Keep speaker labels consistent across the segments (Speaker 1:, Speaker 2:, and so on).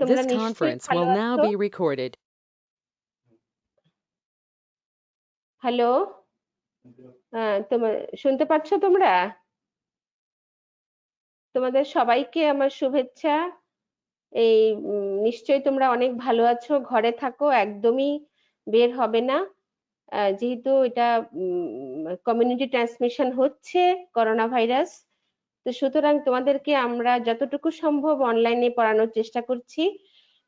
Speaker 1: তোমরা
Speaker 2: This
Speaker 1: নিশ্চয়ই
Speaker 2: conference
Speaker 1: ভালো
Speaker 2: will now
Speaker 1: আছো।
Speaker 2: be recorded.
Speaker 1: হ্যালো, তোমার শুনতে পাচ্ছ তোমরা? তোমাদের সবাইকে আমার শুভেচ্ছা। এই নিশ্চয়ই তোমরা অনেক ভালো আছো, ঘরে থাকো, একদমই বের হবে না। যেহেতু এটা কমিউনিটি ট্রান্সমিশন হচ্ছে করোনা ভাইরাস, তো সুতরাং তোমাদেরকে আমরা যতটুকু সম্ভব অনলাইনে পড়ানোর চেষ্টা করছি,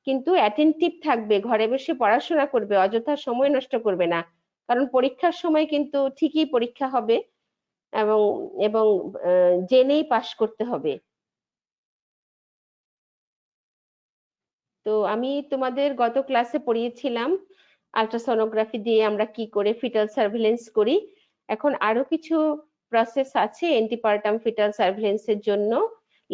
Speaker 1: কিন্তু অ্যাটেনটিভ থাকবে, ঘরে বসে পড়াশোনা করবে, অযথা সময় নষ্ট করবে না, কারণ পরীক্ষার সময় কিন্তু ঠিকই পরীক্ষা হবে এবং এবং জেনেই পাশ করতে হবে। তো আমি তোমাদের গত ক্লাসে পড়িয়েছিলাম আল্ট্রাসোনোগ্রাফি দিয়ে আমরা কি করে ফিটাল সার্ভিলেন্স করি। এখন আরো কিছু প্রসেস আছে এন্টিপার্টাম ফিটাল সার্ভিলেন্সের জন্য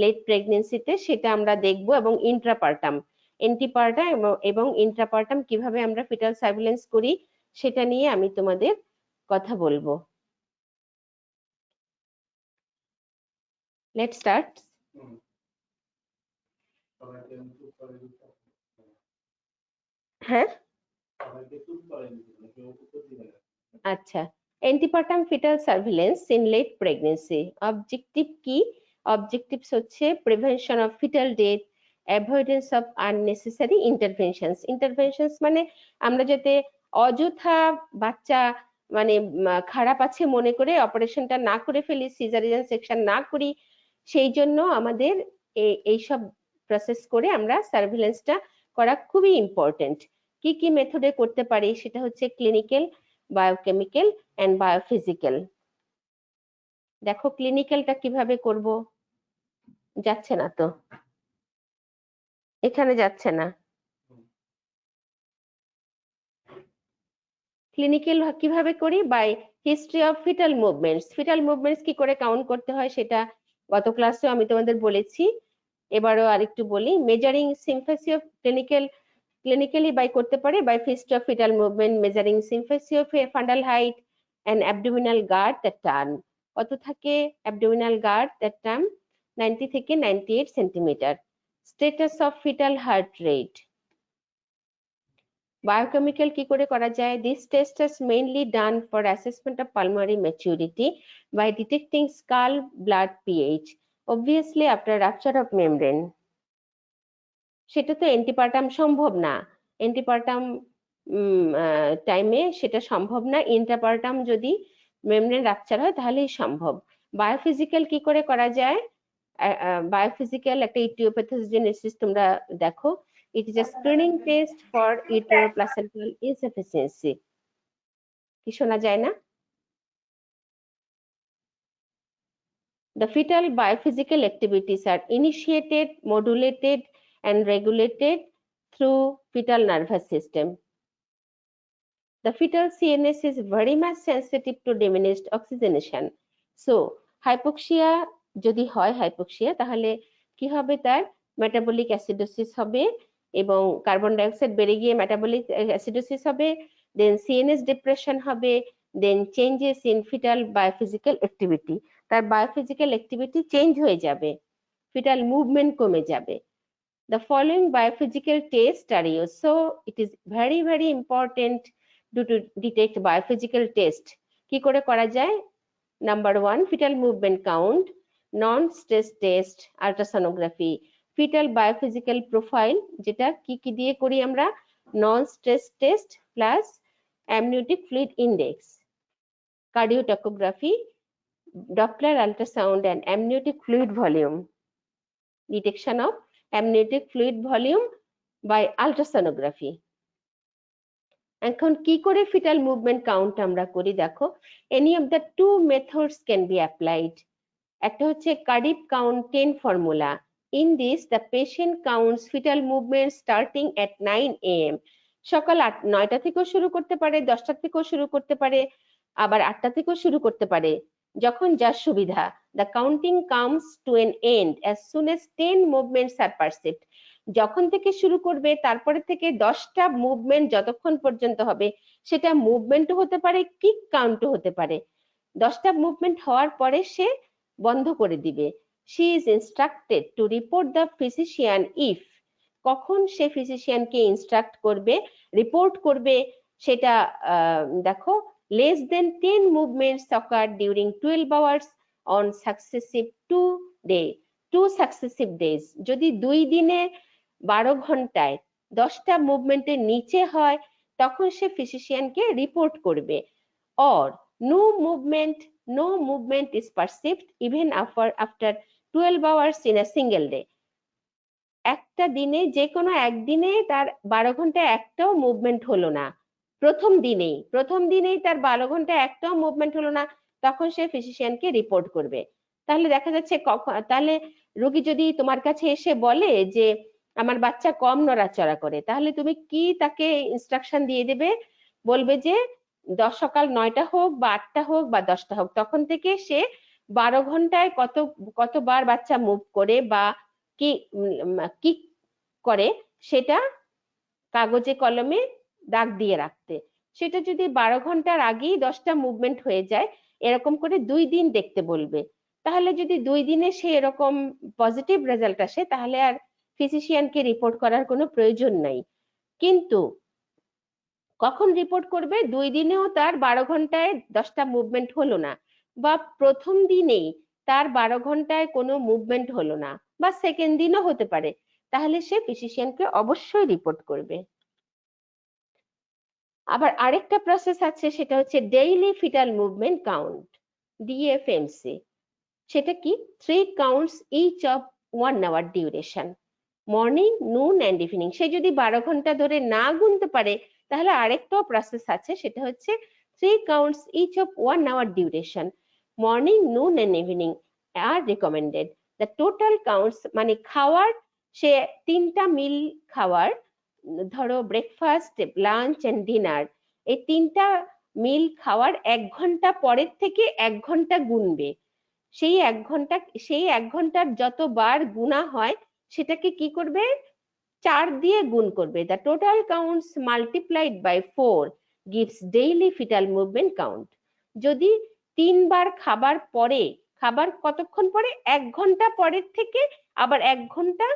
Speaker 1: লেট প্রেগনেন্সিতে, সেটা আমরা দেখব, এবং ইন্ট্রাপার্টাম, এন্টিপার্টাম এবং ইন্ট্রাপার্টাম কিভাবে আমরা ফিটাল সার্ভিলেন্স করি সেটা নিয়ে আমি তোমাদের কথা বলবো। Let's start. হ্যাঁ, আচ্ছা। Antepartum fetal surveillance in late pregnancy objective কি? অবজেক্টিভস হচ্ছে prevention of fetal death, avoidance of unnecessary interventions. Interventions মানে আমরা যাতে অযথা বাচ্চা মানে খারাপ আছে মনে করে অপারেশনটা না করে ফেলি, সিজারিয়ান সেকশন না করি, সেই জন্য আমাদের এইসব প্রসেস করে আমরা সার্ভিলেন্সটা করা খুবই ইম্পর্টেন্ট। কি কি মেথডে করতে পারি সেটা হচ্ছে ক্লিনিক্যাল, বায়োকেমিক্যাল এন্ড বায়োফিজিক্যাল। দেখো ক্লিনিক্যালটা কিভাবে করব, যাচ্ছে না তো, এখানে যাচ্ছে না। ক্লিনিক্যাল কিভাবে করি? By history of fetal movements. Fetal movements কি করে কাউন্ট করতে হয় সেটা গত ক্লাসেও আমি তোমাদের বলেছি, এবারও আরেকটু বলি। Measuring symphysis of clinically by করতে পারে by history of fetal movement, measuring symphysis of fundal height and abdominal girth that term. কত থাকে অ্যাবডোমিনাল গার্ড দ্যাট টার্ন? 90 থেকে 98 centimetre. Status of fetal heart rate. Biochemical কি করে করা যায়? This test is mainly done for assessment of pulmonary maturity by detecting scalp blood pH obviously after rupture of membrane। সেটা তো এন্টিপার্টাম সম্ভব না, এন্টিপার্টাম টাইমে সেটা সম্ভব না। ইন্টারপার্টাম যদি মেমব্রেন রাপচার হয় তাহলেই সম্ভব। বায়োফিজিক্যাল কি করে করা যায়? বায়োফিজিক্যাল একটা ইটিওপ্যাথোজেনেসিস তোমরা দেখো, it is a screening test for uteroplacental insufficiency. কি শোনা যায় না? The fetal biophysical activities are initiated, modulated, and regulated through fetal nervous system. The fetal CNS is very much sensitive to diminished oxygenation. So, hypoxia যদি হয় hypoxia তাহলে কি হবে? তার মেটাবলিক অ্যাসিডোসিস হবে এবং কার্বন ডাইঅক্সাইড বেড়ে গিয়ে মেটাবলিক অ্যাসিডোসিস হবে, দেন সিএনএস ডিপ্রেশন হবে, then changes in fetal biophysical activity. তার বায়োফিজিক্যাল অ্যাক্টিভিটি চেঞ্জ হয়ে যাবে, ফিটাল মুভমেন্ট কমে যাবে। The following biophysical tests are used. So it is very very important to detect biophysical test. কি করে করা যায়? Number 1, fetal movement count, non stress test, ultrasonography, fetal biophysical profile, যেটা কি কি দিয়ে করি আমরা? non stress test plus amniotic fluid index, cardiotocography, Doppler ultrasound and amniotic fluid volume, detection of amniotic fluid volume by ultrasonography। এখন কি করে fetal movement count আমরা করি? দেখো, any of the two methods can be applied. একটা হচ্ছে Cardiff count 10 formula. In this the patient counts fetal movement starting at 9 AM। সকাল 9টা থেকেও শুরু করতে পারে, 10টা থেকেও শুরু করতে পারে, আবার 8টা থেকেও শুরু করতে পারে, যখন যার সুবিধা। The counting comes to an end as soon as 10 movements are perceived. যখন থেকে শুরু করবে তারপরে থেকে 10টা মুভমেন্ট যতক্ষণ পর্যন্ত হবে, সেটা মুভমেন্টও হতে পারে, কিক কাউন্টও হতে পারে। 10টা মুভমেন্ট হওয়ার পরে সে বন্ধ করে দিবে। She is instructed to report the physician if কখন সে ফিজিশিয়ানকে ইনস্ট্রাক্ট করবে, রিপোর্ট করবে, সেটা দেখো, less than 10 movements occur during 12 hours on successive 2 successive days. যদি 2 দিনে 12 ঘন্টায় 10টা মুভমেন্টের নিচে হয় তখন সে ফিজিশিয়ানকে রিপোর্ট করবে। or no movement is perceived even after 12 hours in a single day. একটা দিনে, যে কোনো একদিনে তার 12 ঘন্টায় একটাও মুভমেন্ট হলো না, প্রথম দিনেই তার 12 ঘন্টায় একটাও মুভমেন্ট হলো না, তখন সে ফিজিশিয়ানকে রিপোর্ট করবে। তাহলে দেখা যাচ্ছে তাহলে রোগী যদি তোমার কাছে এসে বলে যে আমার বাচ্চা কম নড়াচড়া করে, তাহলে তুমি কি তাকে ইনস্ট্রাকশন দিয়ে দেবে? বলবে যে সকাল 9টা হোক বা 8টা হোক বা 10টা হোক, তখন থেকে সে 12 ঘন্টায় কতবার বাচ্চা মুভ করে বা কি করে সেটা কাগজে কলমে দাগ দিয়ে রাখতে। সেটা যদি 12 ঘন্টার আগেই 10টা মুভমেন্ট হয়ে যায়, এরকম করে 2 দিন দেখতে বলবে। তাহলে যদি 2 দিনে সে এরকম পজিটিভ রেজাল্ট আসে, তাহলে আর ফিজিশিয়ানকে রিপোর্ট করার কোনো প্রয়োজন নাই। কিন্তু কখন রিপোর্ট করবে? 2 দিনেও তার 12 ঘন্টায় 10টা মুভমেন্ট হলো না, বা প্রথম দিনেই তার 12 ঘন্টায় কোনো মুভমেন্ট হলো না, বা সেকেন্ড দিনও হতে পারে, তাহলে সে ফিজিশিয়ানকে অবশ্যই রিপোর্ট করবে। আবার আরেকটা প্রসেস আছে, সেটা হচ্ছে daily fetal movement count, DFMC. সেটা কি? 3 counts each of 1 hour duration, morning, noon and evening. সে যদি 12 ঘন্টা ধরে না গুনতে পারে, তাহলে আরেকটাও প্রসেস আছে, সেটা হচ্ছে 3 counts each of 1 hour duration, morning, noon and evening are recommended. The total counts মানে খাওয়ার, সে 3টা মিল খাওয়ার, ধরো ব্রেকফাস্ট, লাঞ্চ এন্ড ডিনার, এই 3টা মিল খাওয়ার 1 ঘন্টা পরের থেকে 1 ঘন্টা গুনবে। সেই 1 ঘন্টার যতবার গুণা হয় সেটাকে কি করবে? 4 দিয়ে গুণ করবে। The total counts multiplied by 4 gives daily fetal movement count. যদি 3 বার খাবার কতক্ষণ পরে? 1 ঘন্টা পরের থেকে আবার 1 ঘন্টা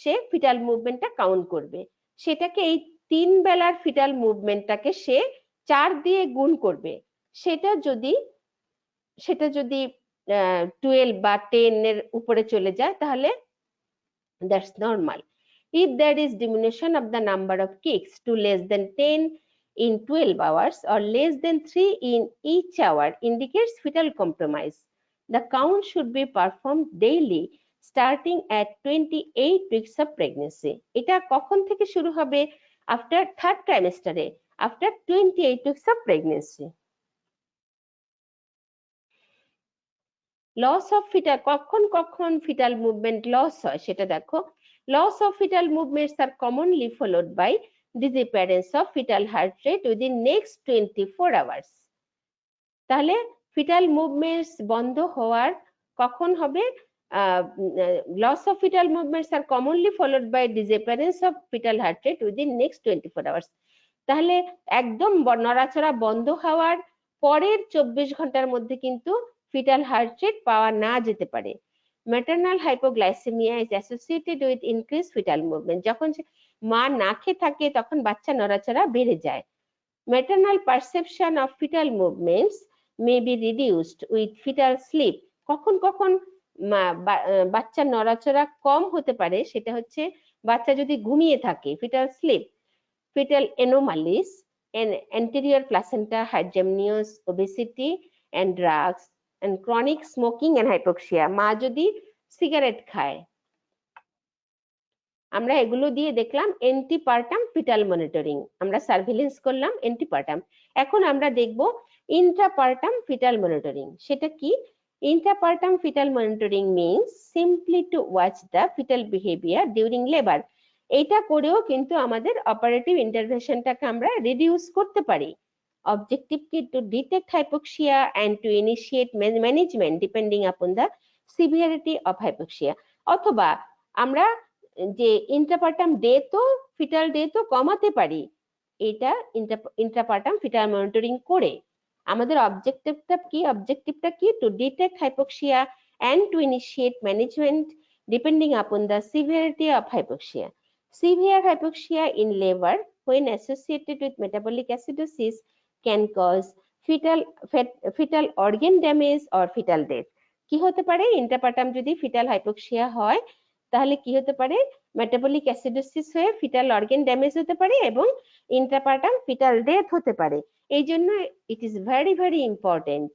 Speaker 1: সে ফিটাল মুভমেন্টটা কাউন্ট করবে। সেটাকে, এই 3 বেলার ফিটাল মুভমেন্টটাকে সে 4 দিয়ে গুণ করবে। সেটা যদি 12 বা 10 এর উপরে চলে যায়, তাহলে that's normal. If there is diminution of the number of kicks to less than 10 in 12 hours or less than 3 in each hour indicates fetal compromise. The count should be performed daily starting at 28 weeks of pregnancy. এটা কখন থেকে শুরু হবে? after 3rd trimester, after 28 weeks of pregnancy. Loss of fetal, কখন fetal movement loss হয় সেটা দেখো। Loss of fetal movements আর commonly followed by disappearance of fetal heart rate within next 24 hours. তাহলে ফিটাল মুভমেন্টস বন্ধ হওয়ার কখন হবে? লস অফ ফিটাল মুভমেন্টস আর commonly followed by disappearance of fetal heart rate within next 24 hours. তাহলে একদম নড়াচড়া বন্ধ হওয়ার পরের 24 ঘন্টার মধ্যে কিন্তু ফিটাল হার্ট রেট পাওয়া না যেতে পারে। Maternal hypoglycaemia is associated with increase fetal movement. যখন মা না খেয়ে থাকে তখন বাচ্চা নড়াচড়া বেড়ে যায়। Maternal perception of fetal movements may be reduced with fetal sleep. কখন বাচ্চার নড়াচড়া কম হতে পারে, সেটা হচ্ছে বাচ্চা যদি ঘুমিয়ে থাকে, fetal sleep, fetal anomalies, and anterior placenta hydramnios, obesity and drugs, and chronic smoking and hypoxia. মা যদি সিগারেট খায়, আমরা এগুলো দিয়ে দেখলাম এন্টিপার্টাম ফিটাল মনিটরিং, আমরা সার্ভিলেন্স করলাম এন্টিপার্টাম। এখন আমরা দেখব ইন্ট্রাপার্টাম ফিটাল মনিটরিং। সেটা কি? Intrapartum fetal monitoring means simply to watch the fetal behaviour during labour. এইটা করেও কিন্তু আমাদের অপারেটিভ ইন্টারভেনশনটাকে আমরা রিডিউস করতে পারি। অবজেক্টিভ কি? To detect hypoxia and to initiate management depending upon the severity of hypoxia. অথবা আমরা যে ইন্ট্রাপার্টাম ফিটাল ডেথ কমাতে পারি, এটা ইন্ট্রাপার্টাম ফিটাল মনিটরিং করে। আমাদের অবজেক্টিভটা কি? To detect hypoxia and to initiate management depending upon the severity of hypoxia. Severe hypoxia in labor when associated with metabolic acidosis can cause fetal organ damage or fetal death. কি হতে পারে? ইন্টারপার্টাম যদি fetal hypoxia হয় তাহলে কি হতে পারে? Metabolic acidosis হয়ে ফিটাল অর্গান ড্যামেজ হতে পারে এবং ইন্টারপার্টাম ফিটাল ডেথ হতে পারে। এই জন্য it is very very important.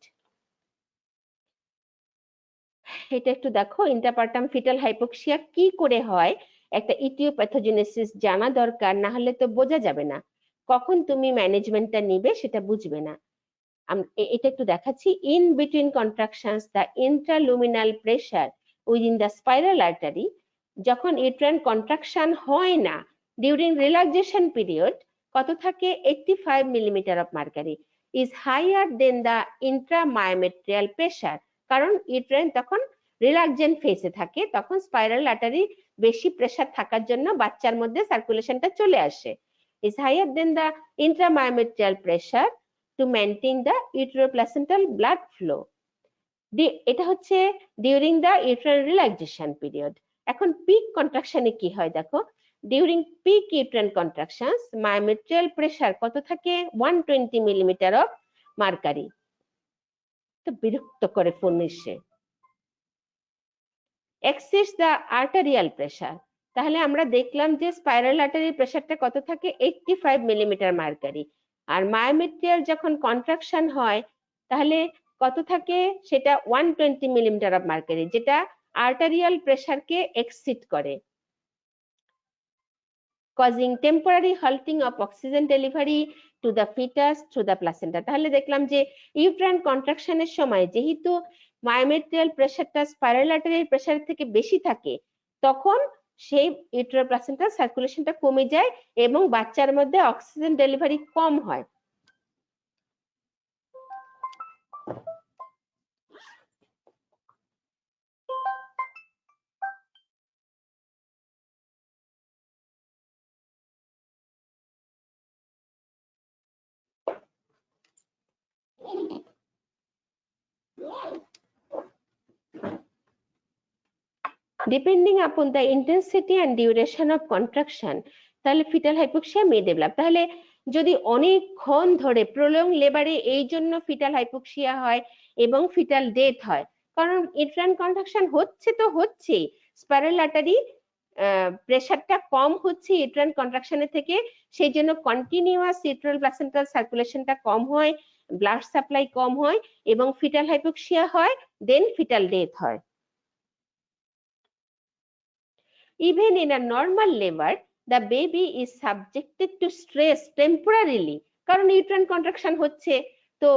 Speaker 1: এটা একটু দেখো, ইন্টারপার্টাম ফিটাল হাইপোক্সিয়া কি করে হয়, একটা ইটিওপ্যাথোজেনেসিস জানা দরকার, না হলে তো বোঝা যাবে না, কখন তুমি ম্যানেজমেন্টটা নিবে সেটা বুঝবে না। এটা একটু দেখাচ্ছি। In between contractions the intraluminal pressure within the spiral artery, যখন ইউট্রাইন কন্ট্রাকশন হয় না ডিউরিং রিল্যাক্সেশন পিরিয়ড, কত থাকে? 85 millimetre of mercury is higher than the intramyometrial pressure. কারণ ইউট্রাইন তখন রিল্যাক্সেন্ট ফেসে থাকে, তখন স্পাইরাল আর্টারি বেশি প্রেসার থাকার জন্য বাচ্চার মধ্যে সার্কুলেশনটা চলে আসে। Is higher than the intramyometrial pressure to maintain the uteroplacental blood flow. এটা হচ্ছে during the uterine relaxation period. এখন পিক কন্ট্রাকশনে কি হয় দেখো, during peak uterine contractions myometrial pressure কত থাকে? 120 মিলিমিটার অফ মার্কারি। তো বিরক্ত করে ফোন এসে। এক্সিস দ্য আর্টারিয়াল প্রেসার, তাহলে আমরা দেখলাম যে স্পাইরাল আর্টারির প্রেসারটা কত থাকে? 85 মিলিমিটার মার্কারি। আর মায়োমেট্রিয়াল যখন কন্ট্রাকশন হয় তাহলে কত থাকে? সেটা 120 মিলিমিটার অফ মার্কারি, যেটা আর্টারিয়াল প্রেসারকে এক্সিড করে, causing temporary halting of oxygen delivery to the fetus through the placenta. তাহলে দেখলাম যে ইউট্রাইন কন্ট্রাকশনের সময় যেহেতু মায়োমেট্রিয়াল প্রেসারটা স্পাইরাল আর্টারির প্রেসার থেকে বেশি থাকে, তখন সেই ইউটেরোপ্লাসেন্টাল সার্কুলেশনটা কমে যায় এবং বাচ্চার মধ্যে অক্সিজেন ডেলিভারি কম হয়। Depending upon the intensity and duration of contraction, তাহলে ফিটাল হাইপোক্সিয়া মে ডেভেলপ। তাহলে যদি অনেকক্ষণ ধরে প্রলং লেবারে এই জন্য ফিটাল হাইপোক্সিয়া হয় এবং ফিটাল ডেথ হয়, কারণ ইউট্রাইন কন্ট্রাকশন হচ্ছে তো হচ্ছে, স্পাইরাল আর্টারি প্রেসারটা কম হচ্ছে ইউট্রাইন কন্ট্রাকশনের থেকে, সেই জন্য কন্টিনিউয়াস ইউটেরাল প্লাসেন্টাল সার্কুলেশনটা কম হয়, ব্লাড সাপ্লাই কম হয় এবং ফিটাল হাইপোক্সিয়া হয়, দেন ফিটাল ডেথ হয়। Even in a normal labor, the baby is subjected to stress temporarily, কারণ ইউট্রাইন কন্ট্রাকশন হচ্ছে তো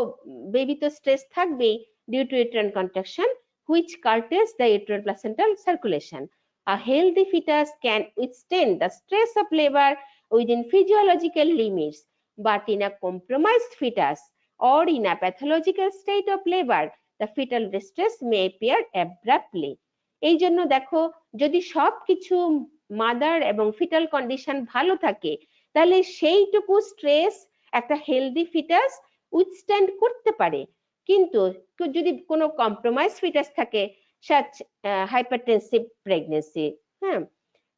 Speaker 1: বেবি তো স্ট্রেস থাকবেই due to uterine contraction, which curtails the uteroplacental circulation. A healthy fetus can withstand the stress of labor within physiological limits, but in a compromised fetus or in a pathological state of labor, the fetal distress may appear abruptly. এই জন্য দেখো, যদি সবকিছু mother এবং fetal condition ভালো থাকে, তাহলে সেইটুকু স্ট্রেস একটা হেলদি ফিটাস উইথস্ট্যান্ড করতে পারে। কিন্তু যদি কোনো কম্প্রোমাইজ ফিটাস থাকে, সাচ হাইপারটেনসিভ প্রেগনেন্সি, হ্যাঁ,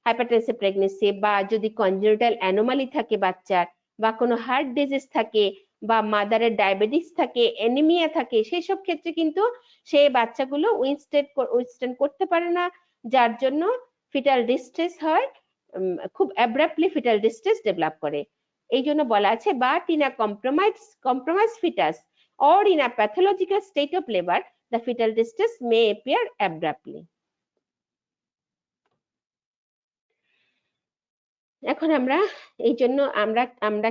Speaker 1: হাইপারটেনসিভ প্রেগনেন্সি, বা যদি কনজেনিটাল অ্যানোমালি থাকে বাচ্চার, বা কোনো হার্ট ডিজিজ থাকে, বা মাদারের ডায়াবেটিস থাকে, অ্যানিমিয়া থাকে, সেই সব ক্ষেত্রে কিন্তু সেই বাচ্চাগুলো উইথস্ট্যান্ড করতে পারে না, যার জন্য ফিটাল ডিস্ট্রেস হয়, খুব অ্যাব্রাপ্টলি ফিটাল ডিস্ট্রেস ডেভেলপ করে। এই জন্য বলা আছে, but in a compromise fetus or in a pathological state of labor, the fetal distress may appear abruptly. এখন আমরা এই জন্য আমরা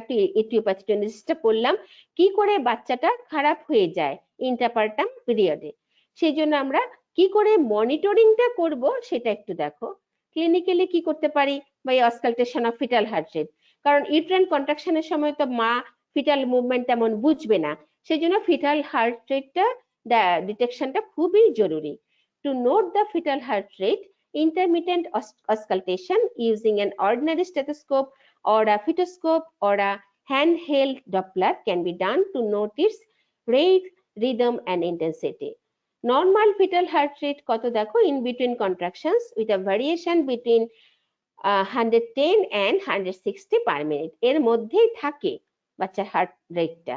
Speaker 1: একটু ইটিওপ্যাথোজেনেসিসটা পড়লাম, কি করে বাচ্চাটা খারাপ হয়ে যায় ইন্টারপার্টাম পিরিয়ডে। সেই জন্য আমরা কি করে মনিটরিংটা করব সেটা একটু দেখো। ক্লিনিক্যালি কি করতে পারি? By auscultation of fetal heart rate, কারণ ইউট্রাইন কন্ট্রাকশনের সময় তো মা ফিটাল মুভমেন্ট তেমন বুঝবে না, সেই জন্য ফিটাল হার্ট রেটটা ডিটেকশনটা খুবই জরুরি। To note the fetal heart rate, intermittent auscultation using an ordinary stethoscope or a fetoscope or a handheld Doppler can be done to note its rate, rhythm and intensity. Normal fetal heart rate কত দেখো, in between contractions with a variation between 110 and 160 per minute এর মধ্যেই থাকে বাচ্চার heart রেটটা।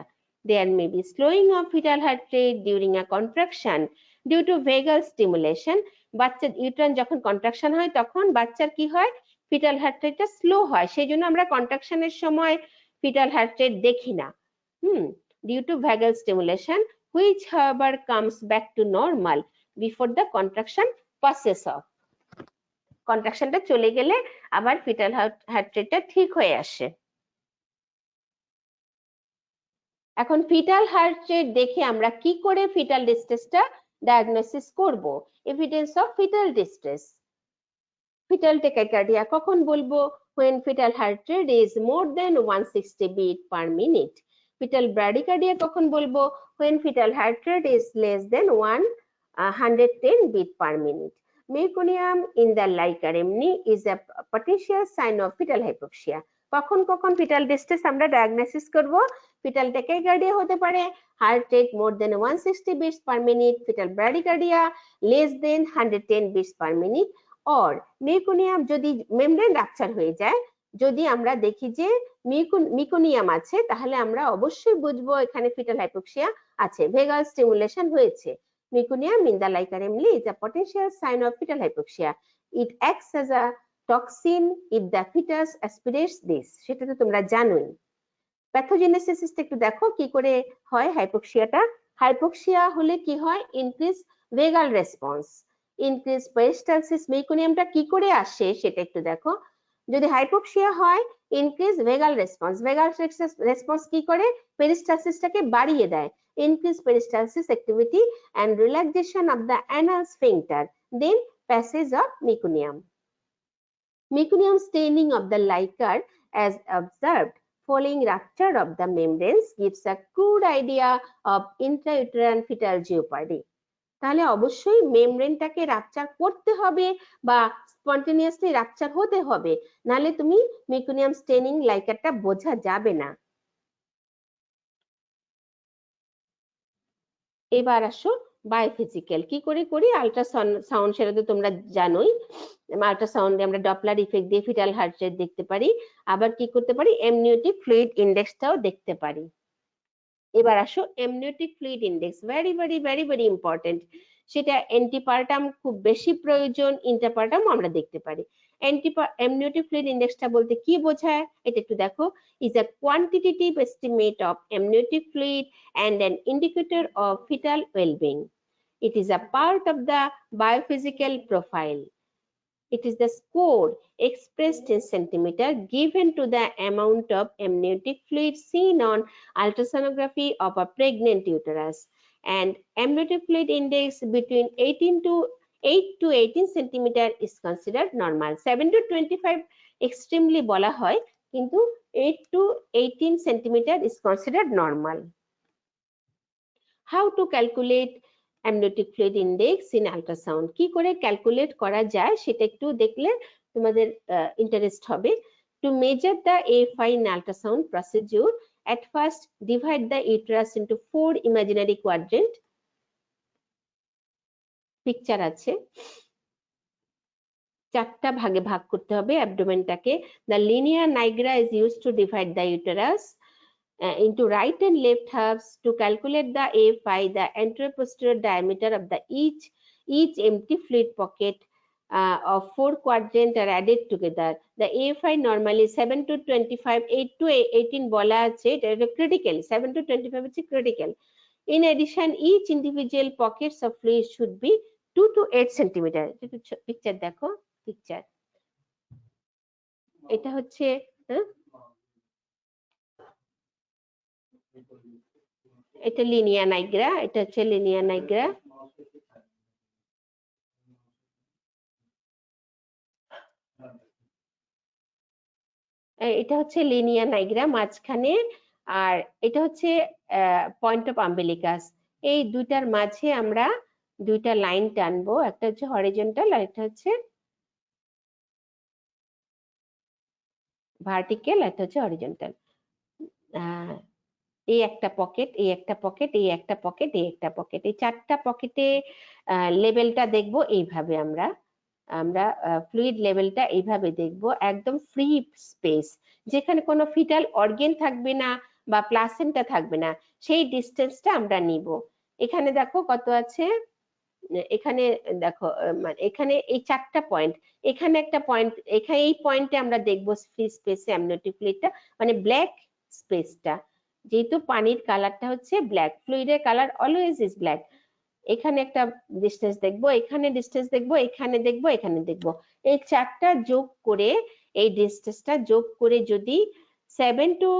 Speaker 1: There may be slowing of fetal heart rate during a contraction due to vagal stimulation. বাচ্চার uterine যখন contraction হয় তখন বাচ্চার কি হয়, ফিটাল হার্ট রেটটা স্লো হয়, সেই জন্য আমরা কন্ট্রাকশনের সময় ফিটাল হার্ট রেট দেখি না। Due to vagal stimulation, which however comes back to normal before the contraction passes off. কন্ট্রাকশনটা চলে গেলে আবার ফিটাল হার্ট রেটটা ঠিক হয়ে আসে। এখন ফিটাল হার্ট রেট দেখে আমরা কি করে ফিটাল ডিস্ট্রেসটা ডায়াগনোসিস করব? Evidence of fetal distress. Fetal tachycardia কখন বলবো? when fetal heart rate is more than 160 beat per minute. fetal bradycardia কখন বলবো? when fetal heart rate is less than 110 beat per minute. Meconium in the Leica-Remni is a potential sign of fetal hypoxia. কখন কখন fetal distress আমরা diagnosis করব? Fetal tachycardia হতে পারে heart rate more than 160 beats per minute, fetal bradycardia less than 110 beats per minute, or meconium যদি membrane rupture হয়ে যায়, যদি আমরা দেখি যে মিকোনিয়াম আছে, তাহলে আমরা অবশ্যই বুঝবো এখানে ফিটাল হাইপোক্সিয়া আছে, ভেগাল স্টিমুলেশন হয়েছে। Meconium in the Leica-Remni is a potential sign of fetal hypoxia. It acts as a toxin if the fetus aspirates this. সেটা তো তোমরা জানোই। প্যাথোজেনেসিসটা একটু দেখো কি করে হয় হাইপোক্সিয়াটা। হাইপোক্সিয়া হলে কি হয়? Increase vagal response, increase peristalsis. মেকোনিয়ামটা কি করে আসে সেটা একটু দেখো। যদি হাইপোক্সিয়া হয়, increase vagal response. Vagal response কি করে? পেরিস্টালসিসটাকে বাড়িয়ে দেয়। increase peristalsis activity and relaxation of the anal sphincter, then passage of meconium. Meconium staining of the liquor as observed following rupture of the membranes gives a crude idea of intrauterine fetal jeopardy. তাহলে অবশ্যই মেমব্রেনটাকে rupture করতে হবে বা spontaneously rupture হতে হবে, নাহলে তুমি meconium straining লাইকারটা বোঝা যাবে না। এবার আসো বায়োফিজিক্যাল কি করে করি। আল্ট্রাসাউন্ড সেটা তো তোমরা জানোই। আল্ট্রাসাউন্ডে আমরা ডপলার ইফেক্ট দিয়ে ফিটাল হার্ট রেট দেখতে পারি, আবার কি করতে পারি? এমনিওটিক ফ্লুইড ইন্ডেক্সটাও দেখতে পারি। এবার আসো amniotic fluid index, very very very very important. সেটা এন্টিপার্টাম খুব বেশি প্রয়োজন, ইন্টারপার্টাম আমরা দেখতে পারি। এমনিওটিক ফ্লুইড ইন্ডেক্সটা বলতে কি বোঝায় এটা একটু দেখো। is a quantitative estimate of amniotic fluid and an indicator of fetal well-being. It is a part of the biophysical profile. It is the score expressed in centimeter given to the amount of amniotic fluid seen on ultrasonography of a pregnant uterus. And amniotic fluid index between 8 to 18 centimeter is considered normal. 7 to 25 extremely বলা হয়, কিন্তু 8 to 18 centimeter is considered normal. How to calculate amniotic fluid index in ultrasound? কি করে calculate করা যায় সেটা একটু দেখলে তোমাদের ইন্টারেস্ট হবে। To measure the AFI in ultrasound procedure, at first divide the uterus into 4 imaginary quadrant. Picture আছে, 4টা ভাগে ভাগ করতে হবে অ্যাবডোমেনটাকে। The linear nigra is used to divide the uterus into right and left halves. To calculate the AFI, the anterior-posterior diameter of the each empty fluid pocket of 4 quadrant are added together. The AFI normally 7 to 25, 8 to 18 বলা আছে, এটা critical, 7 to 25 হচ্ছে critical. In addition, each individual pockets of fluid should be 2 to 8 centimeter. Picture দেখো, picture এটা হচ্ছে এটা লিনিয়া Niagara, এটা হচ্ছে লিনিয়া নাইগ্রা। এটা হচ্ছে লিনিয়া নাইগ্রা মাঝখানে, আর এটা হচ্ছে পয়েন্ট অফ আম্বিলিকাস। এই দুইটার মাঝে আমরা দুইটা লাইন টানবো, একটা হচ্ছে হরিজন্টাল আর একটা হচ্ছে ভার্টিক্যাল, একটা হচ্ছে হরিজন্টাল। এই একটা পকেট, এই একটা পকেট, এই একটা পকেট, এই একটা পকেট, এই 4টা পকেটে লেভেলটা দেখবো এইভাবে আমরা। আমরা ফ্লুইড লেভেলটা এইভাবে দেখব, একদম ফ্রি স্পেস, যেখানে কোনো ফিটাল অর্গেন থাকবে না বা প্লাসেন্টা থাকবে না, সেই ডিস্টেন্সটা আমরা নিব। এখানে দেখো কত আছে, এখানে দেখো মানে এখানে এই 4টা পয়েন্ট, এখানে একটা পয়েন্ট, এখানে এই পয়েন্টে আমরা দেখব ফ্রি স্পেসে অ্যামনিওটিক ফ্লুইডটা, মানে ব্ল্যাক স্পেসটা, যেহেতু পানির কালারটা হচ্ছে ব্ল্যাক, ফ্লুইডের কালার অলওয়েজ ইজ ব্ল্যাক। এখানে একটা ডিস্টেন্স দেখবো, এখানে ডিস্টেন্স দেখবো, এখানে দেখবো, এখানে দেখবো, এই 4টা যোগ করে, এই ডিস্টেন্সটা যোগ করে যদি 7 to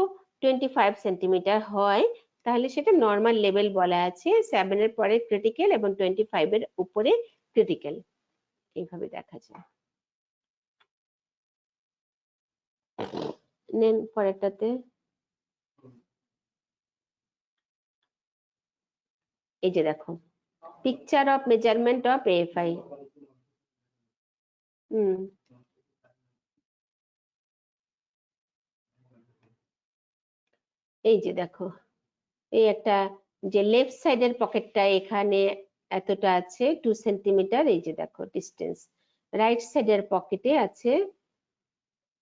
Speaker 1: 25 সেন্টিমিটার হয়, তাহলে সেটা নর্মাল লেভেল বলা আছে। 7 এর পরে ক্রিটিক্যাল এবং 25 এর উপরে ক্রিটিক্যাল, এইভাবে দেখা যায়। নেন পরেরটাতে, এই যে দেখো picture of measurement of AFI. এই যে দেখো, এই একটা যে লেফট সাইডের পকেটটা এখানে এতটা আছে 2 সেন্টিমিটার, এই যে দেখো ডিস্টেন্স। রাইট সাইডের পকেটে আছে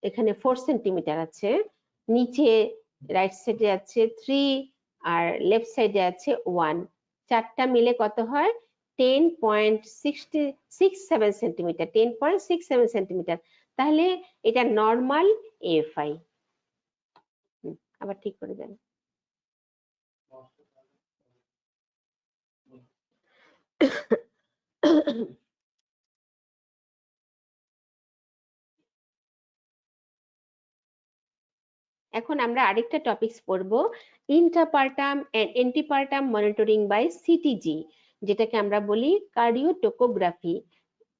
Speaker 1: এখানে 4 সেন্টিমিটার আছে, নিচে রাইট সাইডে আছে 3 আর লেফট সাইডে আছে 1, 4টা মিলে কত হয় 10.67 সেন্টিমিটার, 10.67 সেন্টিমিটার। তাহলে এটা নর্মাল এএফআই। আবার ঠিক করে দেন। এখন আমরা আরেকটা টপিকস পড়বো, ইন্ট্রাপার্টাম এন্ড এন্টিপার্টাম মনিটরিং বাই সিটিজি, যেটাকে আমরা বলি কার্ডিওটোকোগ্রাফি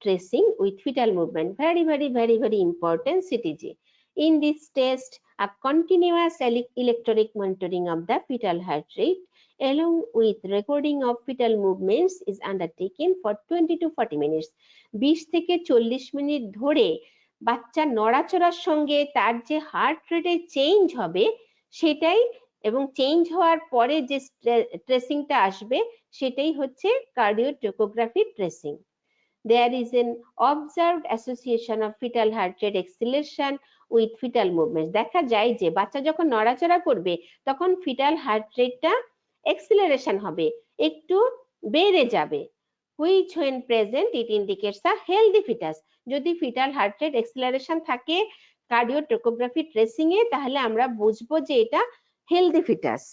Speaker 1: tracing with fetal movement. Very important CTG. In this test, a continuous electronic monitoring of the fetal heart rate along with recording of fetal movements is undertaken for 20 to 40 minutes. 20 থেকে 40 minute ধরে বাচ্চা নড়াচড়ার সঙ্গে তার যে heart রেটে change হবে সেটাই, এবং চেঞ্জ হওয়ার পরে যে ট্রেসিংটা আসবে সেটাই হচ্ছে কার্ডিওটোকোগ্রাফি tracing. There is an observed association of fetal heart rate acceleration with fetal movements. দেখা যায় যে বাচ্চা যখন নড়াচড়া করবে তখন ফিটাল হার্ট রেটটা এক্সিলারেশন হবে, একটু বেড়ে যাবে। Which when present it indicates a healthy fetus. যদি ফিটাল হার্ট রেট এক্সিলারেশন থাকে কার্ডিওটোকোগ্রাফি ট্রেসিং এ, তাহলে আমরা বুঝবো যে এটা হেলদি ফিটাস।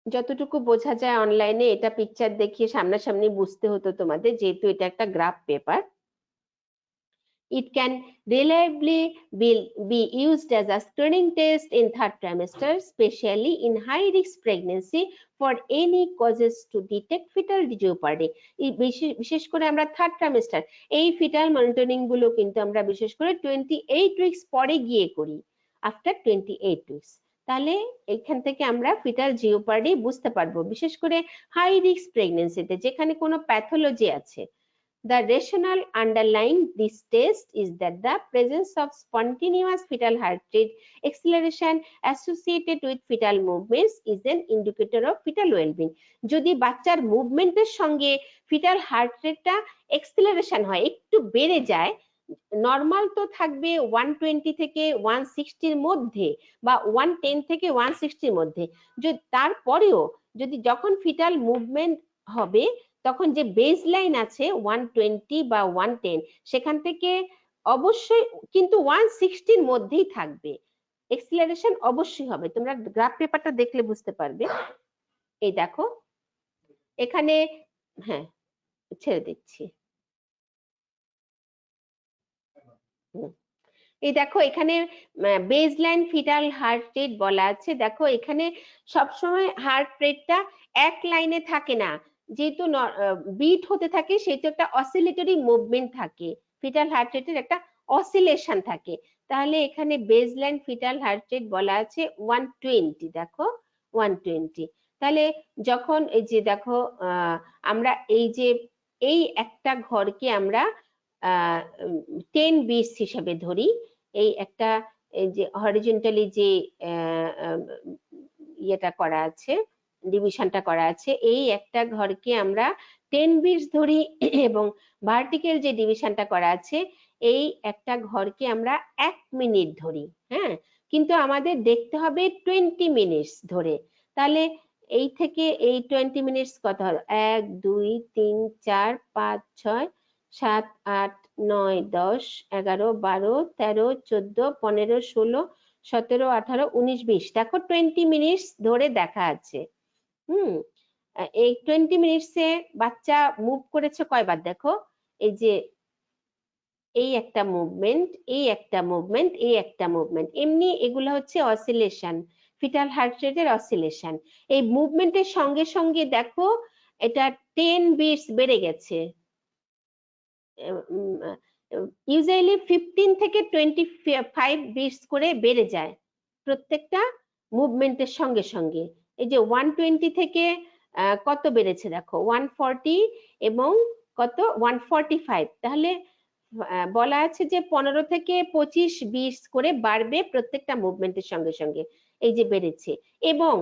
Speaker 1: যতটুকু বোঝা যায় অনলাইনে, এটা পিকচার দেখিয়ে সামনাসামনি বুঝতে হতো তোমাদের, যেহেতু এটা একটা graph paper. It can reliably be used as a screening test in third trimester, especially in high risk pregnancy for any causes to detect fetal jeopardy. বিশেষ করে আমরা থার্ড ট্রাইমেস্টার এই ফিটাল মনিটরিং গুলো কিন্তু আমরা বিশেষ করে 28 উইকস পরে গিয়ে করি, আফটার 28 উইকস। তাহলে এখান থেকে আমরা ফিটাল জিওপার্ডি বুঝতে পারবো, বিশেষ করে হাই রিস্ক প্রেগনেন্সিতে যেখানে কোনো প্যাথোলজি আছে। The rationale underlying this test is that the presence of spontaneous fetal heart rate acceleration associated with fetal movements is an indicator of fetal well-being. যদি বাচ্চার মুভমেন্টের সঙ্গে ফিটাল হার্ট রেটটা এক্সিলারেশন হয়, একটু বেড়ে যায়, নর্মাল তো থাকবে 120 থেকে 160 এর মধ্যে বা 110 থেকে 160 এর মধ্যে, যদি তারপরেও যদি যখন ফিটাল মুভমেন্ট হবে তখন যে বেস লাইন আছে 120 বা 110, সেখান থেকে অবশ্যই কিন্তু 160 এর মধ্যেই থাকবে, এক্সিলারেশন অবশ্যই হবে। তোমরা গ্রাফ পেপারটা দেখলে বুঝতে পারবে। এই দেখো এখানে, হ্যাঁ ছেড়ে দিচ্ছি। এই দেখো এখানে বেসলাইন ফিটাল হার্ট রেট বলা আছে। দেখো এখানে সবসময় হার্ট রেটটা এক লাইনে থাকে না, যেহেতু বিট হতে থাকে, সেহেতু একটা অসিলেটরি মুভমেন্ট থাকে, ফিটাল হার্ট রেটের একটা অসিলেশন থাকে। তাহলে এখানে বেসলাইন ফিটাল হার্ট রেট বলা আছে 120, দেখো 120। তাহলে যখন এই যে দেখো আমরা এই যে এই একটা ঘরকে আমরা 10 বিটস হিসেবে ধরি, এই একটা এই যে হরিজন্টালি যে ইয়েটা করা আছে ডিভিশনটা করা আছে, এই একটা ঘরকে আমরা 10 বিটস ধরি এবং ভার্টিক্যাল যে ডিভিশনটা করা আছে এই একটা ঘরকে আমরা 1 মিনিট ধরি। হ্যাঁ, কিন্তু আমাদের দেখতে হবে 20 মিনিটস ধরে। তাহলে এই থেকে এই 20 মিনিটস কত হলো? 1 2 3 4 5 6 7 8 9 10 11 12 13 14 15 16 17 18 19 20 দেখো 20 মিনিটস ধরে দেখা আছে। এই 20 মিনিটসে বাচ্চা মুভ করেছে কয়বার দেখো, এই যে এই একটা মুভমেন্ট, এই একটা মুভমেন্ট, এই একটা মুভমেন্ট, এমনি এগুলো হচ্ছে অসিলেশন, ফিটাল হার্ট রেটের অসিলেশন। এই মুভমেন্টের সঙ্গে সঙ্গে দেখো এটা 10 বিটস বেড়ে গেছে। ইউজুয়ালি 15 থেকে 25 বিটস করে বেড়ে যায় প্রত্যেকটা মুভমেন্টের সঙ্গে সঙ্গে। এই যে 120 থেকে কত বেড়েছে দেখো 140 এবং কত 145, তাহলে বলা আছে যে 15 থেকে 25 বিটস করে বাড়বে প্রত্যেকটা মুভমেন্টের সঙ্গে সঙ্গে, এই যে বেড়েছে, এবং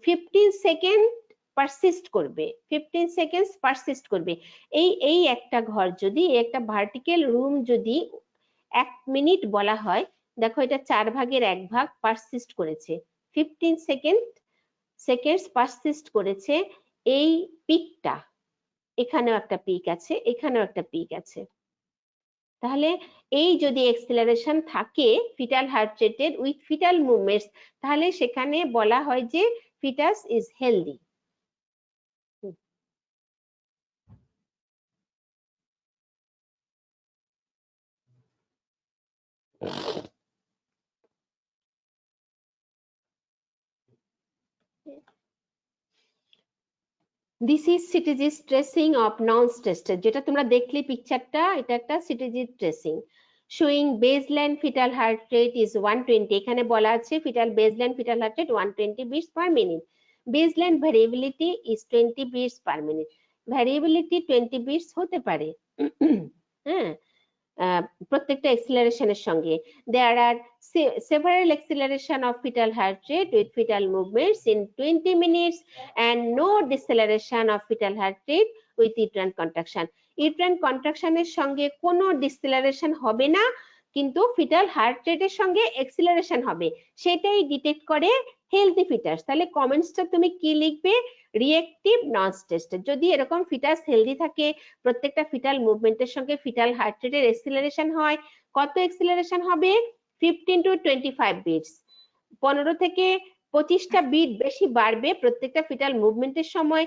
Speaker 1: 15 সেকেন্ড পারসিস্ট করবে, 15 সেকেন্ডস পারসিস্ট করবে। এই একটা ঘর যদি, একটা ভার্টিক্যাল রুম যদি 1 মিনিট বলা হয়, দেখো এটা 4 ভাগের 1 ভাগ পারসিস্ট করেছে, 15 সেকেন্ডস পারসিস্ট করেছে। এই পিকটা, এখানেও একটা পিক আছে, এখানেও একটা পিক আছে। তাহলে এই যদি এক্সেলারেশন থাকে ফিটাল হার্ট রেটের উইথ ফিটাল মুভমেন্টস, তাহলে সেখানে বলা হয় যে fetus is healthy. This is CTG tracing of non stressed, যেটা তোমরা দেখলে পিকচারটা, এটা একটা CTG tracing showing baseline fetal heart rate is 120, এখানে বলা আছে fetal baseline fetal heart rate 120 beats per minute, baseline variability is 20 beats per minute, variability 20 beats হতে পারে। হ্যাঁ, প্রত্যেকটা এক্সিলারেশনের সঙ্গে there are several acceleration of fetal heart rate with fetal movements in 20 minutes and no deceleration of fetal heart rate with uterine contraction, uterine contraction এর সঙ্গে কোনো ডিসেলারেশন হবে না, কিন্তু ফিটাল হার্ট রেটের সঙ্গে এক্সিলারেশন হবে, সেটাই ডিটেক্ট করে হেলদি ফিটাস। তাহলে কমেন্টসটা তুমি কি লিখবে? রিয়েক্টিভ নন স্ট্রেসড। যদি এরকম ফিটাস হেলদি থাকে, প্রত্যেকটা ফিটাল মুভমেন্টের সঙ্গে ফিটাল হার্ট রেটের এক্সিলারেশন হয়, কত এক্সিলারেশন হবে? 15 to 25 বিটস, 15 থেকে 25টা বিট বেশি বাড়বে প্রত্যেকটা ফিটাল মুভমেন্টের সময়,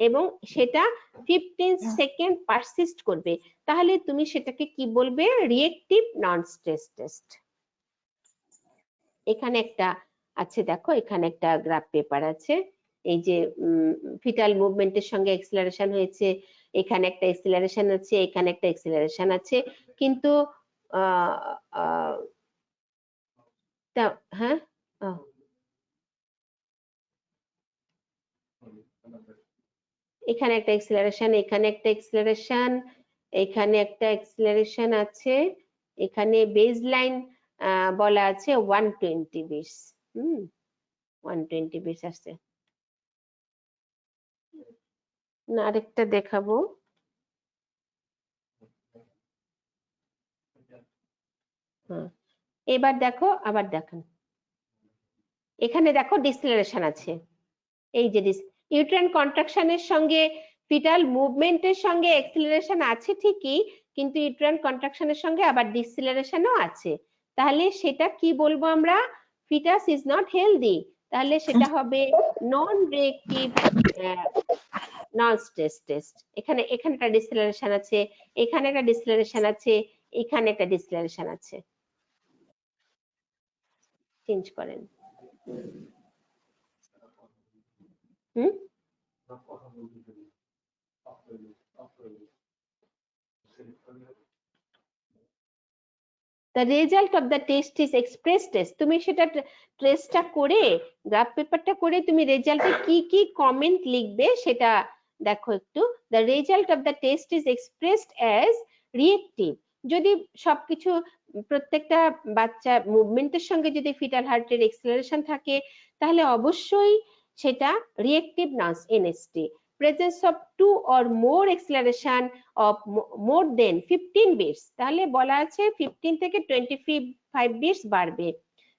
Speaker 1: এবং সেটা 15 সেকেন্ড পারসিস্ট করবে। তাহলে তুমি সেটাকে কি বলবে? Reactive non stress test. এখানে একটা আছে, দেখো এখানে একটা গ্রাফ পেপার আছে, এই যে ফিটাল মুভমেন্টের সঙ্গে এক্সিলারেশন হয়েছে, এখানে একটা এক্সিলারেশন আছে, এখানে একটা এক্সিলারেশন আছে, কিন্তু হ্যাঁ এখানে একটা এক্সিলারেশন, এখানে একটা এক্সিলারেশন, এখানে একটা এক্সিলারেশন আছে, এখানে বেসলাইন বলা আছে 120 বিটস। 120 বিটস আসছে না, আরেকটা দেখাবো। এবার দেখো, আবার দেখান, এখানে দেখো ডিসেলারেশন আছে, এই যে ইউট্রাইন কন্ট্রাকশনের সঙ্গে ফিটাল মুভমেন্টের সঙ্গে এক্সিলারেশন আছে ঠিকই, কিন্তু ইউট্রাইন কন্ট্রাকশনের সঙ্গে আবার ডিসেলারেশনও আছে। তাহলে সেটা কি বলবো আমরা? Fetus is not healthy. তাহলে সেটা হবে non reactive non stress test. এখানে একটা ডিসেলারেশন আছে, এখানে একটা ডিসেলারেশন আছে, এখানে একটা ডিসেলারেশন আছে। চেঞ্জ করেন। The result of the test is express test, তুমি সেটা টেস্টটা করে, গ্রাফ পেপারটা করে তুমি রেজাল্টে কি কি কমেন্ট লিখবে সেটা দেখো একটু। The result of the test is expressed as reactive, যদি সবকিছু প্রত্যেকটা বাচ্চা মুভমেন্টের সঙ্গে যদি ফিটাল হার্টের এক্সিলারেশন থাকে, তাহলে অবশ্যই সেটা reactive NST, presence of 2 or more acceleration of more than 15 beats, তাহলে বলা আছে 15 থেকে 25 beats বাড়বে,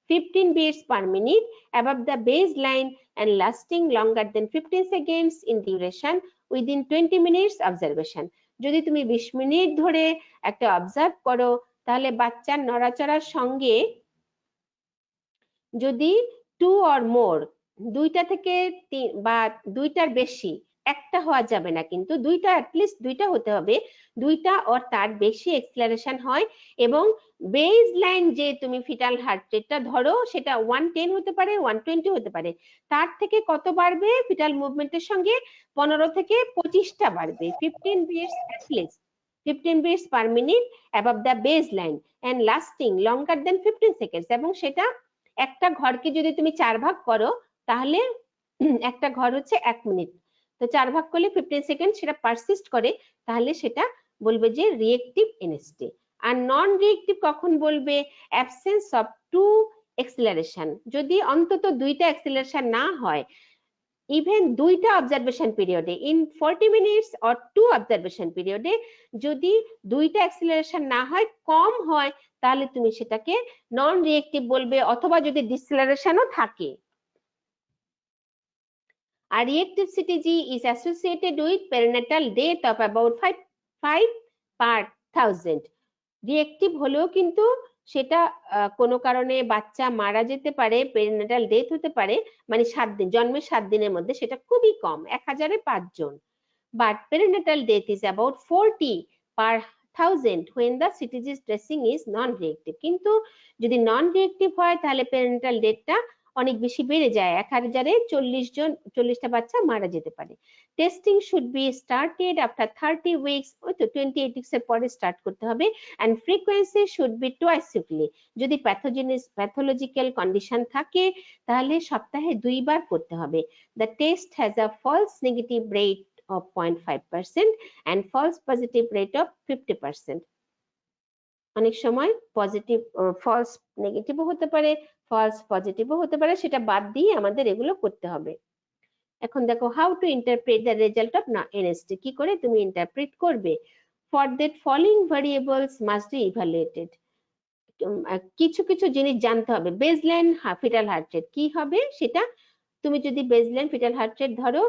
Speaker 1: 15 beats per minute above the baseline and lasting longer than 15 seconds in duration within 20 minutes observation। যদি তুমি 20 মিনিট ধরে একটা অবজার্ভ করো, তাহলে বাচ্চার নড়াচড়ার সঙ্গে যদি 2 or more, দুইটা থেকে বা দুইটার বেশি, একটা হওয়া যাবে না, কিন্তু দুইটা অ্যাটলিস্ট দুইটা হতে হবে, দুইটা or তার বেশি এক্সেলারেশন হয় এবং বেস লাইন যে তুমি ফিটাল হার্ট রেটটা ধরো সেটা 110 হতে পারে, 120 হতে পারে, তার থেকে কত বাড়বে ফিটাল মুভমেন্টের সঙ্গে? 15 থেকে 25টা বাড়বে, 15 beats at least, 15 beats per minute above the baseline and lasting longer than 15 seconds। এবং সেটা একটা ঘরকে যদি তুমি 4 ভাগ করো, তাহলে একটা ঘর হচ্ছে 1 মিনিট, তো 4 ভাগ করলে 15 সেকেন্ড সেটা পারসিস্ট করে, তাহলে সেটা বলবে যে রিয়েক্টিভ NST। আর নন রিয়েক্টিভ কখন বলবে? অ্যাবসেন্স অফ 2 এক্সেলারেশন, যদি অন্তত দুইটা এক্সেলারেশন না হয়, ইভেন দুইটা অবজারভেশন পিরিয়ডে, ইন 40 মিনিটস অর 2 অবজারভেশন পিরিয়ডে যদি দুইটা অ্যাক্সিলারেশন না হয়, কম হয়, তাহলে তুমি সেটাকে নন রিয়েক্টিভ বলবে, অথবা যদি ডিসেলারেশনও থাকে। আর reactive CTG is associated with perinatal death of about 5 per 1000। Reactive হলেও কিন্তু সেটা কোনো কারণে বাচ্চা মারা যেতে পারে, পেরিনেটাল ডেথ হতে পারে, মানে 7 দিন, জন্মের 7 দিনের মধ্যে, সেটা খুবই কম, 1000-এ 5 জন। But perinatal death is about 40 per 1000 when the CTG stressing is non-reactive। কিন্তু যদি নন রিয়েক্টিভ হয় তাহলে পেরিনেটাল ডেথটা অনেক বেশি বেড়ে যায়, 1000-এ 40টা বাচ্চা মারা যেতে পারে। Testing should be started after 30 weeks, ওই তো 28 উইকস এর পরে স্টার্ট করতে হবে। And frequency should be twice weekly. যদি প্যাথোলজিক্যাল কন্ডিশন থাকে তাহলে সপ্তাহে 2 বার করতে হবে। The test has a false negative rate of 0.5% and false positive rate of 50%। অনেক সময় পজিটিভ ফলস নেগেটিভও হতে পারে, ফলস পজিটিভও হতে পারে, সেটা বাদ দিয়ে আমাদের এগুলো করতে হবে। এখন দেখো, how to interpret the result of NST, কি করে তুমি ইন্টারপ্রেট করবে? For that following variables must be evaluated. কিছু কিছু জিনিস জানতে হবে। বেসলাইন ফিটাল হার্ট রেট কি হবে সেটা, তুমি যদি বেসলাইন ফিটাল হার্ট রেট ধরো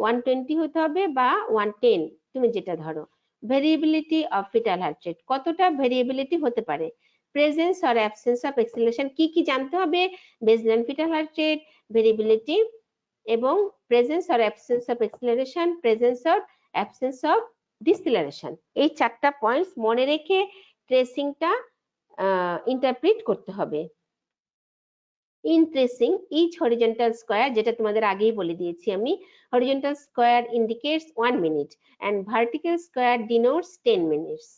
Speaker 1: 120 হতে হবে বা 110, তুমি যেটা ধরো। Variability of fetal heart rate, কতটা ভেরিয়েবিলিটি হতে পারে? Presence or absence of acceleration, কি কি জানতে হবে? Baseline fetal heart rate, variability এবং presence or absence of acceleration, presence or absence of deceleration. এই 4টা পয়েন্টস মনে রেখে ট্রেসিংটা ইন্টারপ্রিট করতে হবে। In tracing each horizontal square, যেটা তোমাদের আগেই বলে দিয়েছি আমি, horizontal square indicates 1 minute and vertical square denotes 10 minutes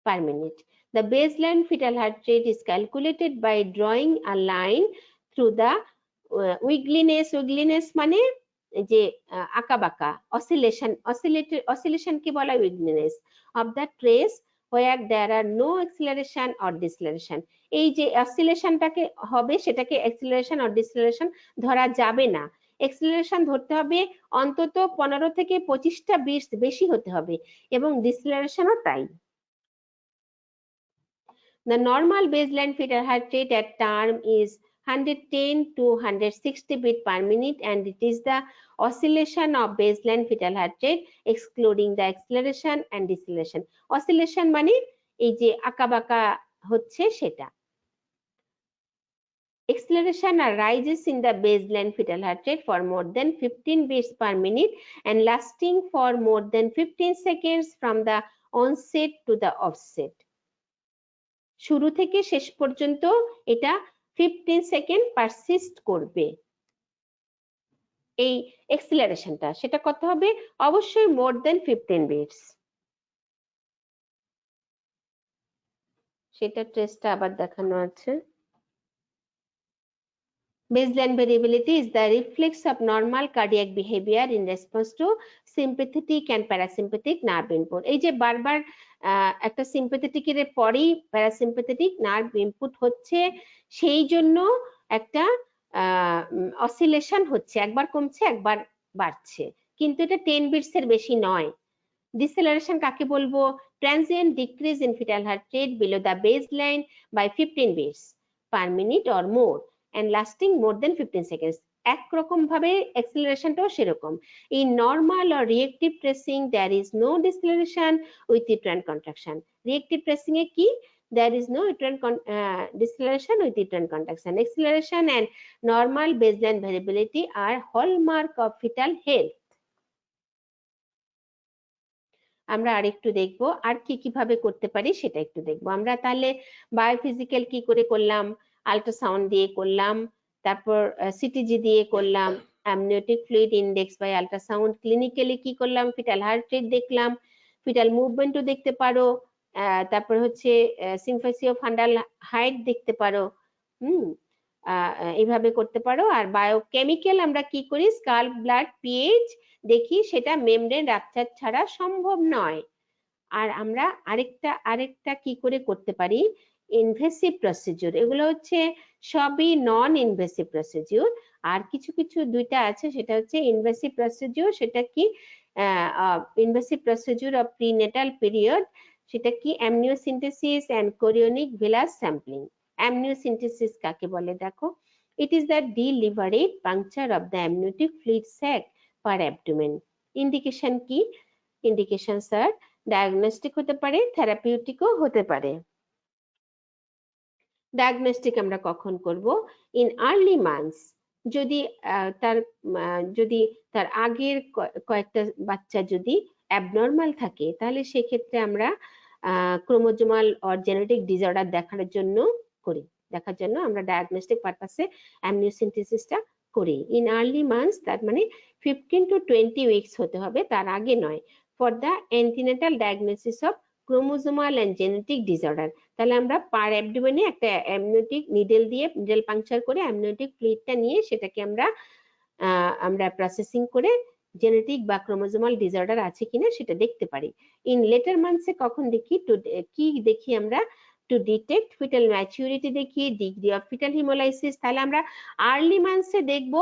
Speaker 1: per minute. The baseline fetal heart rate is calculated by drawing a line through the wiggliness মানে যে আঁকাবাঁকা, oscillation কে বলা wiggliness of the trace where there are no acceleration or deceleration। এই যে অসিলেশনটাকে হবে সেটাকে acceleration or ডিসেলারেশন ধরা যাবে না। অ্যাক্সিলারেশন ধরতে হবে অন্তত 15 থেকে 25টা বিটস বেশি হতে হবে, এবং ডিসেলারেশনও তাই। The normal baseline fetal heart rate at term is 110 to 160 beat per minute and it is the oscillation of baseline fetal heart rate excluding the acceleration and deceleration। oscillation মানে এই যে আঁকাবাঁকা হচ্ছে সেটা। Acceleration arises in the baseline fetal heart rate for more than 15 beats per minute and lasting for more than 15 seconds from the onset to the offset। শুরু থেকে শেষ পর্যন্ত এটা 15 সেকেন্ড পারসিস্ট করবে। এই এক্সিলারেশনটা সেটা কত হবে? অবশ্যই মোর দেন 15 বিটস। সেটা টেস্টটা আবার দেখানো আছে। Baseline variability is the reflex of normal cardiac behavior in response to sympathetic and parasympathetic nerve input। এই যে বারবার একটা সিম্প্যাথেটিকের পরেই প্যারাসিম্প্যাথেটিক নার্ভ ইনপুট হচ্ছে, সেই জন্য একটা অসিলেশন হচ্ছে, একবার কমছে একবার বাড়ছে, কিন্তু এটা 10 বিটস এর বেশি নয়। ডিসেলারেশন কাকে বলবো? Transient decrease in fetal heart rate below the base line by 15 beats per minute or more and lasting more than 15 seconds. একরকম ভাবে অ্যাক্সিলারেশনটাও সেরকম। In normal or reactive tracing there is no deceleration with uterine contraction. Reactive tracing এ কি? There is no uterine deceleration with uterine contraction. Acceleration and normal baseline variability are hallmark of fetal health. আমরা আরেকটু দেখবো আর কি কিভাবে করতে পারি সেটা একটু দেখবো। আমরা তাহলে বায়োফিজিক্যাল কি করে করলাম? আল্ট্রাসাউন্ড দিয়ে করলাম, তারপর সিটিজি দিয়ে করলাম, amniotic fluid index by ultrasound, clinically কি করলাম? ফিটাল হার্ট রেট দেখলাম, ফিটাল মুভমেন্টও দেখতে পারো, তারপর হচ্ছে সিম্ফেসিও ফান্ডাল হাইট দেখতে পারো, এইভাবে করতে পারো। আর বায়োকেমিক্যাল আমরা কি করি? স্কাল্প ব্লাড পিএইচ দেখি, সেটা মেমব্রেন রাপচার ছাড়া সম্ভব নয়। আর আমরা আরেকটা কি করে করতে পারি? Invasive procedure. এগুলো হচ্ছে সবই নন ইনভেসিভ প্রসিডিউর। আর কিছু কিছু দুইটা আছে, সেটা হচ্ছে ইনভেসিভ প্রসিডিউর। সেটা কি? Invasive procedure of prenatal period. সেটা কি? অ্যামনিওসিন্থেসিস এন্ড কোরিওনিক ভিলাস স্যাম্পলিং। অ্যামনিওসিন্থেসিস কাকে বলে দেখো? It is the deliberate puncture of the amniotic fluid sac per abdomen. Indication কি? ইন্ডিকেশন স্যার ডায়াগনস্টিক হতে পারে, থেরাপিউটিকও হতে পারে। ডায়াগনস্টিক আমরা কখন করব? In early months. যদি তার আগের কয়েকটা বাচ্চা যদি অ্যাবনর্মাল থাকে, তাহলে সেক্ষেত্রে আমরা ক্রোমোজোমাল অর জেনেটিক ডিসঅর্ডার দেখার জন্য আমরা ডায়াগনস্টিক পারপাসে অ্যামনিওসিন্থেসিসটা করি। ইন আর্লি মান্থস, তার মানে 15 to 20 উইকস হতে হবে, তার আগে নয়। For the antenatal diagnosis of chromosomal and genetic disorder, তাহলে আমরা পার অ্যাবডোমেনে একটা অ্যামনিওটিক নিডেল পাংচার করে অ্যামনিওটিক ফ্লুইডটা নিয়ে সেটাকে আমরা প্রসেসিং করে জেনেটিক বা ক্রোমোজোমাল ডিসঅর্ডার আছে কিনা সেটা দেখতে পারি। ইন লেটার মান্থসে কখন দেখি? কি দেখি আমরা? টু ডিটেক্ট ফিটাল ম্যাচুরিটি দেখি, ডিগ্রি অফ ফিটাল হিমোলাইসিস। তাহলে আমরা আর্লি মান্থসে দেখবো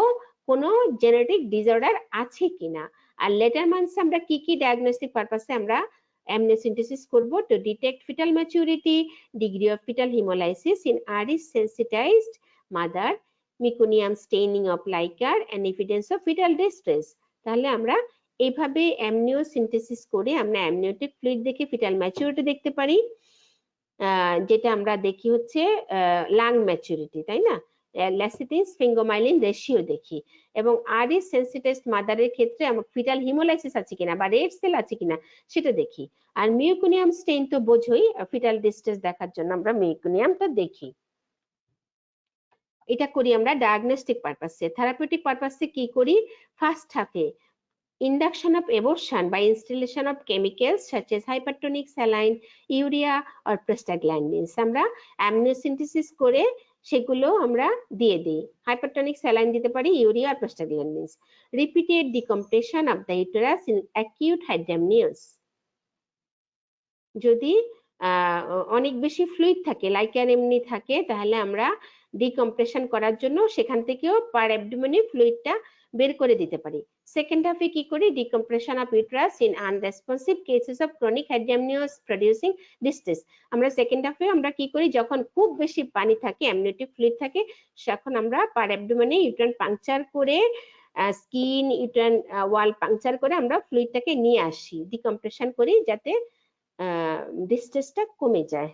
Speaker 1: কোনো জেনেটিক ডিসঅর্ডার আছে কিনা। আর লেটার মান্থসে আমরা কি কি ডায়াগনস্টিক পারপাসে আমরা amniocentesis করব? to detect fetal maturity, degree of fetal hemolysis in early sensitized mother, meconium staining of liquor and evidence of fetal distress. তাহলে আমরা এইভাবে amniocentesis করে আমরা amniotic fluid দেখে fetal maturity দেখতে পারি, যেটা আমরা দেখি হচ্ছে লাং ম্যাচুরিটি, তাই না? ল্যাসিটিন স্ফিঙ্গোমাইলিন রেশিও দেখি, এবং আরই সেন্সিটাইজড মাদারের ক্ষেত্রে আমরা ফিটাল হিমোলাইসিস আছে কিনা বা রেড সেল আছে কিনা সেটা দেখি। আর মিউকোনিয়াম স্টেইন তো বোঝোই, ফিটাল ডিস্ট্রেস দেখার জন্য আমরা মিউকোনিয়ামটা দেখি। এটা করি আমরা ডায়াগনস্টিক পারপাসে। থেরাপিউটিক পারপাসে কি করি? ফার্স্ট হাফে induction of abortion by installation of chemicals such as hypertonic saline, urea or prostaglandins. আমরা amniocentesis করে সেগুলো আমরা দিয়ে দিই। হাইপারটনিক স্যালাইন দিতে পারি, ইউরিয়া আর prostaglandins. Repeated decompression of the uterus in acute hydramnios. যদি অনেক বেশি ফ্লুইড থাকে, লাইকার এমনি থাকে, তাহলে আমরা ডিকম্প্রেশন করার জন্য সেখান থেকেও পার অ্যাবডোমেনে ফ্লুইডটা বের করে দিতে পারি। সেকেন্ড হাফে কি করি? Decompression of uterus in unresponsive cases of chronic hydramnios producing distress. আমরা সেকেন্ড হাফে আমরা কি করি? যখন খুব বেশি পানি থাকে, অ্যামনিওটিক ফ্লুইড থাকে, তখন আমরা পার অ্যাবডোমেনে ইউটেরাইন পাংচার করে, স্কিন ইউটেরাইন ওয়াল পাংচার করে আমরা ফ্লুইডটাকে নিয়ে আসি, ডিকম্প্রেশন করি, যাতে ডিস্ট্রেসটা কমে যায়।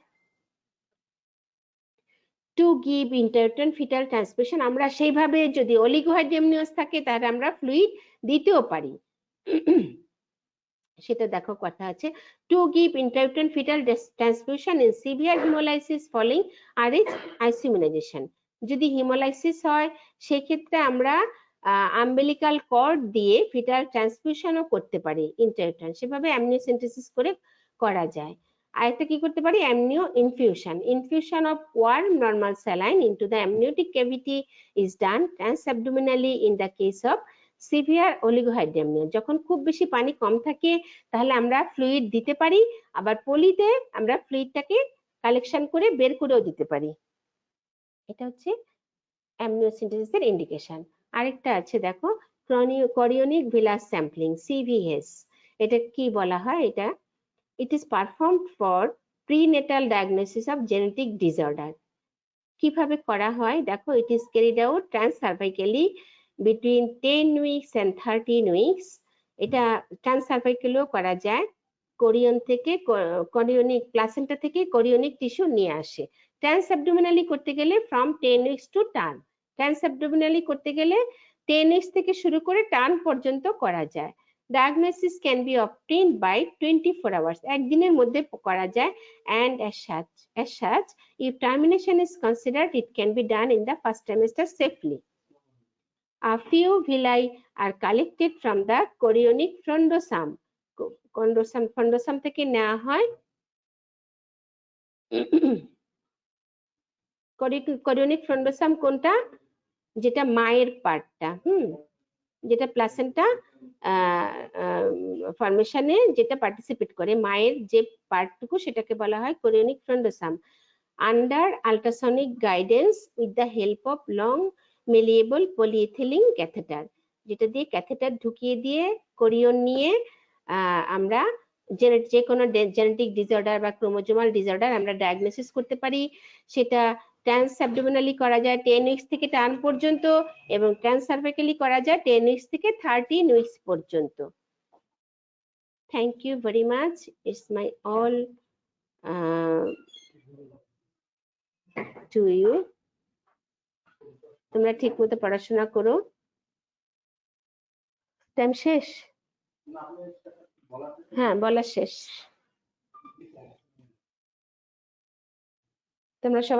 Speaker 1: Two give intrauterine fetal transmission, আমরা সেইভাবে যদি অলিগোহাইড্রামনিয়াস থাকে তাহলে আমরা ফ্লুইড দিতেও পারি, সেটা দেখো কথা আছে। To give intrauterine fetal transmission in severe haemolysis following Rh isoimmunization. যদি হিমোলাইসিস হয় সেক্ষেত্রে আমরা আম্বিলিকাল কর্ড দিয়ে ফিটাল ট্রান্সমিশনও করতে পারি ইন্টারউটেরাইন, সেভাবে অ্যামনিওসেন্টেসিস করে করা যায়। আরেকটা কি করতে পারি? Amnio infusion of warm normal saline into the amniotic cavity is done transabdominally in the case of severe oligohydramnios. যখন খুব বেশি পানি কম থাকে তাহলে আমরা ফ্লুইড দিতে পারি, আবার পলিতে আমরা ফ্লুইডটাকে কালেকশন করে বের করেও দিতে পারি। এটা হচ্ছে অ্যামনিওসিন্থেসিসের ইন্ডিকেশন। আরেকটা আছে দেখো, কোরিওনিক ভিলাস স্যাম্পলিং, সিভিএস। এটা কি বলা হয়? এটা it is performed for prenatal diagnosis of genetic disorder. কিভাবে করা হয় দেখো, it is carried out transcervically between 10 weeks and 13 weeks. এটা ট্রান্সসার্ভাইক্যালিও করা যায়। কোরিওনিক প্লাসেন্টা থেকে কোরিওনিক টিস্যু নিয়ে আসে। ট্রান্সঅ্যাবডোমিনালি করতে গেলে from 10 weeks to term. Transabdominally করতে গেলে 10 উইকস থেকে শুরু করে টার্ন পর্যন্ত করা যায়। Diagnosis can be obtained by 24 hours, একদিনের মধ্যে করা যায়। and as such if termination is considered, it can be done in the first trimester safely. A few villi are collected from the chorionic frondosome. frondosome থেকে নেওয়া হয়। chorionic frondosome কোনটা? যেটা মায়ের পার্টটা, যেটা প্লাসেন্টা ফর্মেশনে যেটা পার্টিসিপেট করে, মায়ের যে পার্টটুকু, সেটাকে বলা হয় chorionic frondosum. Under ultrasonic guidance with the help of long malleable polyethylene catheter, যেটা দিয়ে ক্যাথেটার ঢুকিয়ে দিয়ে কোরিয়ন নিয়ে আমরা যে কোনো জেনেটিক ডিসঅর্ডার বা ক্রোমোজোমাল ডিসঅর্ডার আমরা ডায়াগনোসিস করতে পারি। সেটা ট্রান্সঅ্যাবডোমিনালি করা যায় 10 উইকস থেকে টার্ন পর্যন্ত, এবং ট্রান্সসার্ভাইক্যালি করা যায় 10 উইকস থেকে 13 উইকস পর্যন্ত। Thank you very much. It's my all to you. তোমরা ঠিক মতো পড়াশোনা করো। টাইম শেষ? হ্যাঁ, বলা শেষ। তোমরা সবাই